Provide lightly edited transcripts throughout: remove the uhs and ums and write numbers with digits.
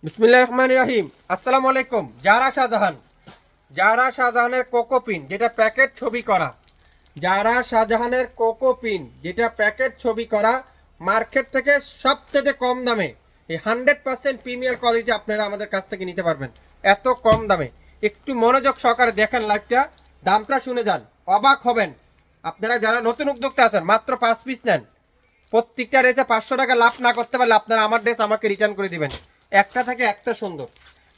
বিসমিল্লাহির রহমানির রহিম। আসসালামু আলাইকুম। জারা শাহজাহানের কোকো পিন যেটা প্যাকেট ছবি করা, জারা শাহজাহানের কোকো পিন যেটা প্যাকেট ছবি করা, মার্কেট থেকে সবচেয়ে কম দামে এই 100% প্রিমিয়ার কোয়ালিটি আপনারা আমাদের কাছ থেকে নিতে পারবেন এত কম দামে। একটু মনোযোগ সহকারে দেখেন লাইভটা, দামটা শুনে যান, অবাক হবেন। আপনারা যারা নতুন উদ্যোক্তা আছেন মাত্র 5 পিস নেন, প্রত্যেকটা ড্রেসে 500 টাকা লাভ না করতে পারলে আপনারা আমার ড্রেস আমাকে রিটার্ন করে দিবেন। একটা থেকে একটা সুন্দর,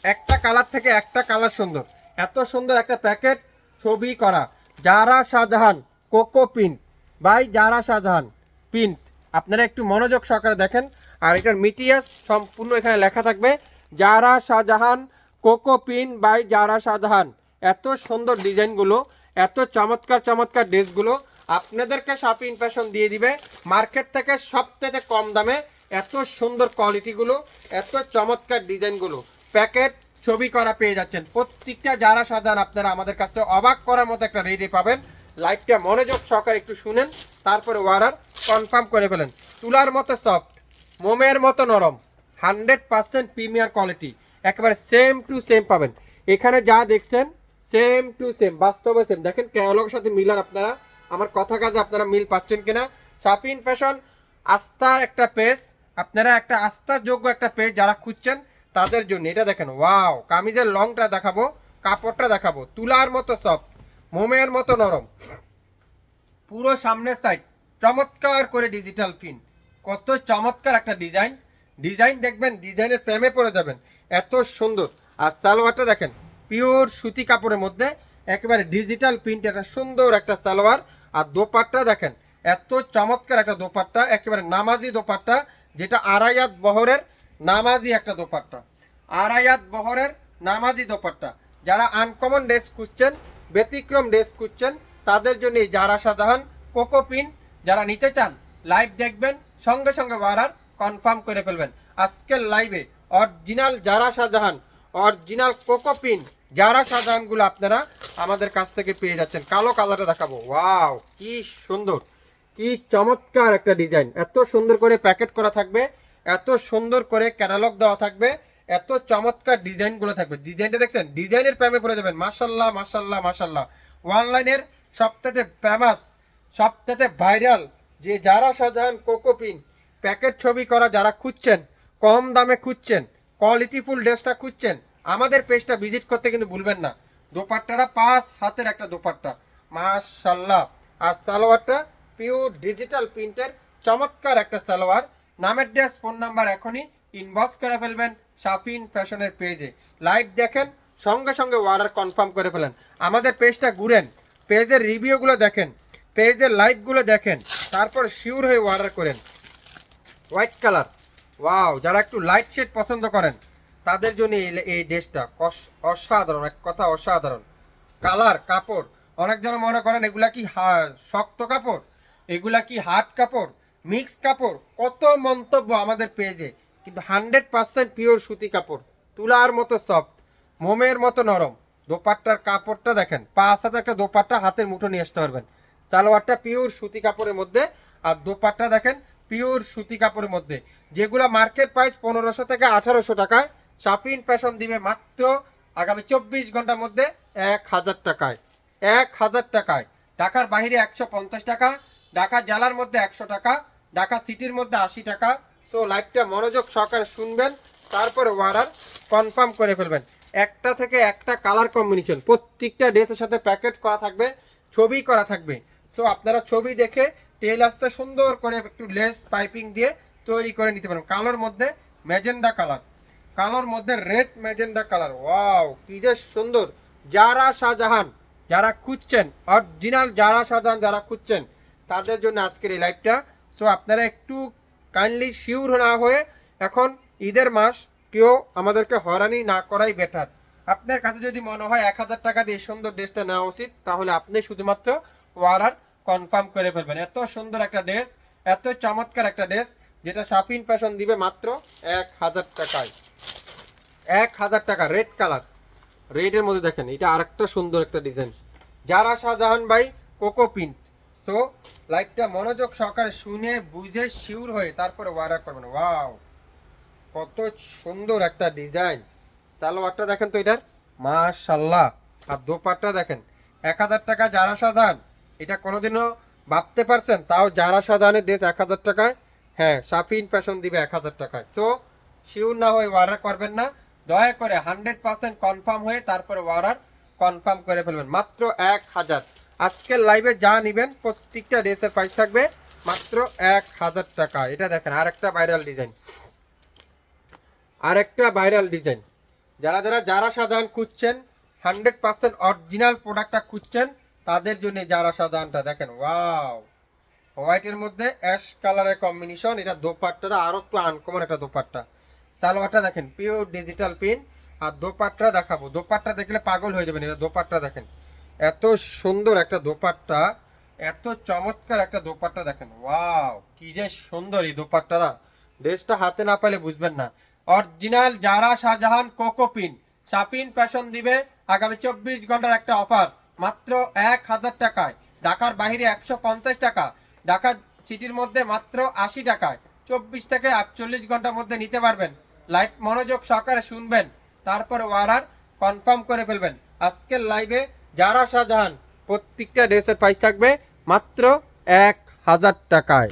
একটা কালার থেকে একটা কালার সুন্দর, এত সুন্দর একটা প্যাকেট ছবি করা Zara Shahjahan coco print by Zara Shahjahan print. আপনারা একটু মনোযোগ সহকারে দেখেন, আর এটার মিটিয়াস সম্পূর্ণ এখানে লেখা থাকবে জারা Shahjahan coco print by Zara Shahjahan. এত সুন্দর ডিজাইনগুলো, এত চমৎকার চমৎকার ড্রেসগুলো আপনাদেরকে শপিং ফ্যাশন দিয়ে দিবে মার্কেট থেকে সবথেকে কম দামে। এত সুন্দর কোয়ালিটিগুলো, এত চমৎকার ডিজাইনগুলো প্যাকেট ছবি করা পেয়ে যাচ্ছেন প্রত্যেকটা যারা সাজান। আপনারা আমাদের কাছে অবাক করার মতো একটা রেডি পাবেন। লাইভটা মনোযোগ সহকারে একটু শুনেন, তারপরে অর্ডার কনফার্ম করে ফেলেন। তুলার মতো সফট, মোমের মতো নরম, 100% প্রিমিয়ার কোয়ালিটি, একেবারে সেম টু সেম পাবেন। এখানে যা দেখছেন সেম টু সেম, বাস্তবে সেম। দেখেন ক্যাটালগের সাথে মিলান আপনারা, আমার কথা কাজে আপনারা মিল পাচ্ছেন কিনা। শপিং ফ্যাশন আস্থার একটা পেজ, আপনারা একটা আস্থাযোগ্য একটা পেজ যারা খুঁজছেন তাদের জন্য। এটা দেখেন, ওয়াও, কামিজের লংটা দেখাবো, কাপড়টা দেখাবো, তুলার মতো সফট, মোমের মতো নরম, পুরো সামনের সাইড চমৎকার করে ডিজিটাল প্রিন্ট। কত চমৎকার একটা ডিজাইন, ডিজাইন দেখবেন ডিজাইনের প্রেমে পড়ে যাবেন, এত সুন্দর। আর সালোয়ারটা দেখেন পিওর সুতি কাপড়ের মধ্যে একেবারে ডিজিটাল প্রিন্ট, একটা সুন্দর একটা সালোয়ার। আর দোপাট্টা দেখেন এত চমৎকার একটা দোপাট্টা, একেবারে নামাজি দোপাট্টা, যেটা আড়াইয়াত বহরের নামাজি একটা দোপাট্টা, আড়াইয়াত বহরের নামাজি দোপাট্টা। যারা আনকমন ড্রেস খুঁজছেন, ব্যতিক্রম ড্রেস খুঁজছেন, তাদের জন্য এই জারা শাহজাহান কোকো পিন যারা নিতে চান লাইভ দেখবেন, সঙ্গে সঙ্গে অর্ডার কনফার্ম করে ফেলবেন। আজকের লাইভে অরিজিনাল জারা শাহজাহান, অরিজিনাল কোকো পিন জারা শাহজাহানগুলো আপনারা আমাদের কাছ থেকে পেয়ে যাচ্ছেন। কালো কালারটা দেখাবো, ওয়াও কি সুন্দর, কি চমৎকার একটা ডিজাইন। এত সুন্দর করে প্যাকেট করা থাকবে, এত সুন্দর করে ক্যাটালগ দেওয়া থাকবে, এত চমৎকার ডিজাইনগুলো থাকবে। ডিজাইনটা দেখছেন, ডিজাইনের প্রেমে পড়ে যাবেন। মাশাল্লাহ মাশাল্লাহ মাশাল্লাহ। অনলাইনের সবথেকে ফেমাস, সবথেকে ভাইরাল যে জারা শাহজাহান কোকো পিন প্যাকেট ছবি করা যারা খুঁজছেন, কম দামে খুঁজছেন, কোয়ালিটিফুল ড্রেসটা খুঁজছেন, আমাদের পেজটা ভিজিট করতে কিন্তু ভুলবেন না। দোপাট্টাটা 5 হাতের একটা দোপাট্টা, মাশাল্লাহ। আর সালোয়ারটা পিওর ডিজিটাল প্রিন্টের চমৎকার একটা সালোয়ার। নামের ড্রেস, ফোন নাম্বার এখনই ইনবক্স করে ফেলবেন শপিং ফ্যাশনের পেজে। লাইভ দেখেন, সঙ্গে সঙ্গে অর্ডার কনফার্ম করে ফেলেন। আমাদের পেজটা ঘুরেন, পেজের রিভিউগুলো দেখেন, পেজের লাইভগুলো দেখেন, তারপর শিওর হয়ে অর্ডার করেন। হোয়াইট কালার, ওয়াও, যারা একটু লাইট শেড পছন্দ করেন তাদের জন্য এই ড্রেসটা অসাধারণ, এক কথা অসাধারণ। কালার, কাপড়, অনেকজন মনে করেন এগুলা কি শক্ত কাপড়, এগুলা কি হার্ড কাপড়, মিক্স কাপড়, কত মন্তব্য আমাদের পেজে, কিন্তু 100% পিওর সুতি কাপড়, তুলার মতো সফট, মোমের মতো নরম। দোপাট্টার কাপড়টা দেখেন, 5 হাতে একটা দোপাট্টা হাতের মুঠো নিয়ে আসতে পারবেন। সালোয়ারটা পিওর সুতি কাপড়ের মধ্যে, আর দোপাট্টা দেখেন পিওর সুতি কাপড়ের মধ্যে। যেগুলো মার্কেট প্রাইস 1500 থেকে 1800 টাকায়, শপিং ফ্যাশন দিবে মাত্র আগামী 24 ঘন্টার মধ্যে 1000 টাকায়। 1000 টাকায়। ঢাকার বাইরে 150 টাকা, ঢাকা জেলার মধ্যে 100 টাকা, ঢাকা সিটির মধ্যে 80 টাকা। সো লাইভটা মনোযোগ সহকারে শুনবেন, তারপরে অর্ডার কনফার্ম করে ফেলবেন। একটা থেকে একটা কালার কম্বিনেশন, প্রত্যেকটা ড্রেসের সাথে প্যাকেট করা থাকবে, ছবি করা থাকবে। সো আপনারা ছবি দেখে টেল আসতে সুন্দর করে একটু লেস পাইপিং দিয়ে তৈরি করে নিতে পারেন। কালোর মধ্যে ম্যাজেন্ডা কালার, কালোর মধ্যে রেড ম্যাজেন্ডা কালার, ওয়াও কি যে সুন্দর। জারা শাহজাহান যারা খুঁজছেন, অরিজিনাল জারা শাহজাহান যারা খুঁজছেন, তাদের জন্য আজকের এই লাইভটা। সো আপনারা একটু কাইন্ডলি শিওর না হয়ে, এখন ঈদের মাস, কেউ আমাদেরকে হয়রানি না করাই বেটার। আপনার কাছে যদি মনে হয় 1000 টাকা দিয়ে সুন্দর ড্রেসটা নেওয়া উচিত, তাহলে আপনি শুধুমাত্র অর্ডার কনফার্ম করে ফেলবেন। এত সুন্দর একটা ড্রেস, এত চমৎকার একটা ড্রেস, যেটা শপিং ফ্যাশন দিবে মাত্র 1000 টাকায়। 1000 টাকা। রেড কালার, রেডের মধ্যে দেখেন এটা আরেকটা সুন্দর একটা design, Zara Shahjahan by Coco print. So লাইভটা মনোযোগ সহকারে শুনে বুঝে শিওর হয়ে তারপরে অর্ডার করবেন। ওয়াও, কত সুন্দর একটা ডিজাইন। সালোয়ারটা দেখেন তো এটার, মাশাল্লাহ। আর দোপাট্টা দেখেন, 1000 টাকা যারা সাজান, এটা কোনোদিনও ভাবতে পারছেন? তাও যারা সাজানের ড্রেস 1000 টাকায়, হ্যাঁ শাফিন ফ্যাশন দিবে 1000 টাকায়। সো শিওর না হয়ে অর্ডার করবেন না, দয়া করে 100% কনফার্ম হয়ে তারপরে অর্ডার কনফার্ম করে ফেলবেন। মাত্র 1000। আজকের লাইভে যা নেবেন প্রত্যেকটা ড্রেসের প্রাইস থাকবে মাত্র 1000 টাকা। এটা দেখেন আরেকটা ভাইরাল ডিজাইন, আরেকটা ভাইরাল ডিজাইন। যারা যারা যারা সাজান খুঁজছেন, 100% অরিজিনাল প্রোডাক্টটা খুঁজছেন, তাদের জন্য যারা সাজানটা দেখেন। ওয়াও, হোয়াইটের মধ্যে অ্যাশ কালারের কম্বিনেশন। এটা দোপাট্টাটা আরো একটু আনকমন একটা দোপাট্টা। সালোয়ারটা দেখেন পিওর ডিজিটাল প্রিন্ট। আর দোপাট্টা দেখাবো, দোপাট্টা দেখলে পাগল হয়ে যাবেন। এটা দোপাট্টা দেখেন, এত সুন্দর একটা দোপাট্টা, এত চমৎকার একটা দোপাট্টা দেখেন। ওয়াও, কি যে সুন্দর এই দোপাট্টাটা, ড্রেসটা হাতে না পেলে বুঝবেন না। অরিজিনাল যারা Shahjahan cocoa pin, Shafin fashion দিবে আগামী 24 ঘন্টার একটা অফার মাত্র 1000 টাকায়। ঢাকার বাইরে 150 টাকা, ঢাকা সিটির মধ্যে মাত্র 80 টাকায়। 24 থেকে 48 ঘন্টার মধ্যে নিতে পারবেন। লাইভ মনোযোগ সহকারে শুনবেন, তারপরে অর্ডার কনফার্ম করে ফেলবেন। আজকের লাইভে যারা শাহজাহান প্রত্যেকটা ড্রেসের প্রাইস থাকবে মাত্র 1000 টাকায়।